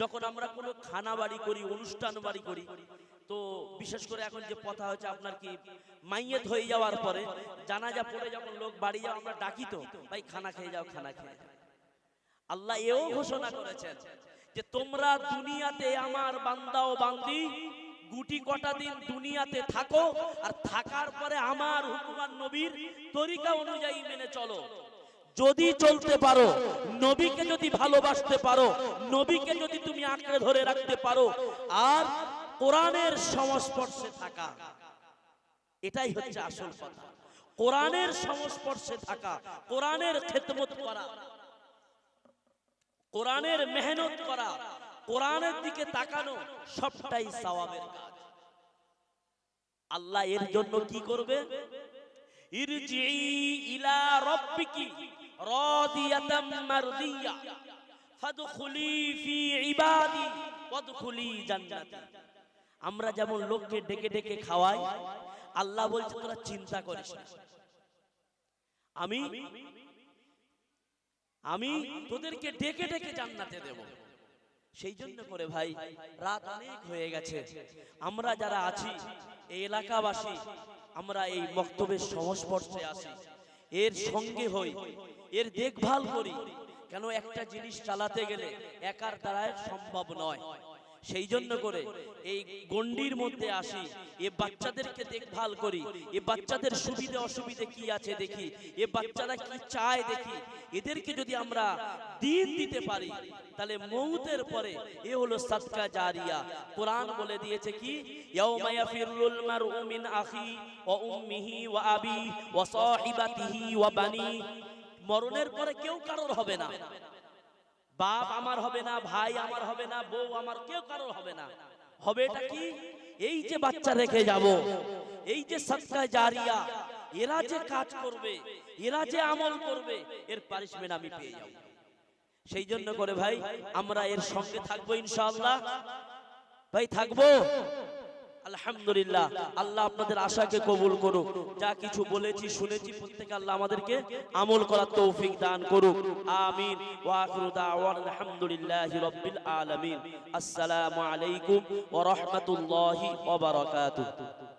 যখন আমরা কোনো খানা বাড়ি করি, অনুষ্ঠান বাড়ি করি, তো বিশেষ করে এখন যে কথা হচ্ছে আপনার কি মাইয়েত হয়ে যাওয়ার পরে জানাজা পড়ে যখন লোক বাড়ি যাও আমরা ডাকি তো ভাই খানা খেয়ে যাও, খানা খেয়ে যাও। আল্লাহ এও ঘোষণা করেছেন যে তোমরা দুনিয়াতে আমার বান্দা ও বান্দি গুটি কটা দিন দুনিয়াতে থাকো, আর থাকার পরে আমার হুকুম আর নবীর তরিকা অনুযায়ী মেনে চলো। যদি চলতে পারো, নবীকে যদি ভালোবাসতে পারো, নবীকে যদি তুমি আঁকড়ে ধরে রাখতে পারো, আর কোরআনের সংস্পর্শে থাকা, এটাই হচ্ছে আসল কথা। কোরআনের সংস্পর্শে থাকা, কোরআনের খেদমত করা, কোরআনের মেহনত করা, কোরআনের দিকে তাকানো, সবটাই সওয়াবের কাজ। আল্লাহ এর জন্য কি করবে? ইরজিই ইলা রাব্বিকি রাদিয়াতাম মারদিয়া ফাদখুলি ফি ইবাদি ওয়াদখুলি জান্নাতি। আমরা যেমন লোককে ডেকে ডেকে খাওয়াই, আল্লাহ বলছে তোরা চিন্তা করিস না, আমি তোদেরকে ডেকে ডেকে জান্নাতে দেব। সেই জন্য করে ভাই, রাত অনেক হয়ে গেছে, আমরা যারা আছি এই এলাকাবাসী, আমরা এই বক্তব্যের সংস্পর্শে আসি, এর সঙ্গে হই, এর দেখভাল করি। কেন একটা জিনিস চালাতে গেলে একার দ্বারায় সম্ভব নয়। সেই জন্য করে এই গণ্ডির মধ্যে আসি, এ বাচ্চাদেরকে দেখভাল করি, এ বাচ্চাদের সুবিধা অসুবিধা কি আছে দেখি, এ বাচ্চারা কি চায় দেখি। এদেরকে যদি আমরা দিন দিতে পারি, তাহলে মউতের পরে এ হলো সাদকা জারিয়া। কোরআন বলে দিয়েছে কি, ইয়াউমা ইয়াফিরুল মারউ মিন আখি ওয়া উম্মিহি ওয়া আবি ওয়া সাহিবাতিহি ওয়া বানি। মরণের পরে কেউ কারোর হবে না, বাপ আমার হবে না, ভাই আমার হবে না, বউ আমার, কেউ কারোর হবে না। হবে এটা কি? এই যে বাচ্চা রেখে যাব, এই যে সাদকা জারিয়া, এরা যে কাজ করবে, এরা যে আমল করবে, এর পারিশ্রমিক আমি পেয়ে যাব। সেই জন্য করে ভাই আমরা এর সঙ্গে থাকবো ইনশাআল্লাহ। ভাই থাকবো আলহামদুলিল্লাহ। আল্লাহ আপনাদের আশাকে কবুল করুক। যা কিছু বলেছি শুনেছি প্রত্যেকে আল্লাহ আমাদেরকে আমল করার তৌফিক দান করুক। আমিন। ওয়া আখিরু দাওয়ানা আলহামদুলিল্লাহি রাব্বিল আলামিন। আসসালামু আলাইকুম ওয়া রাহমাতুল্লাহি ওয়া বারাকাতুহু।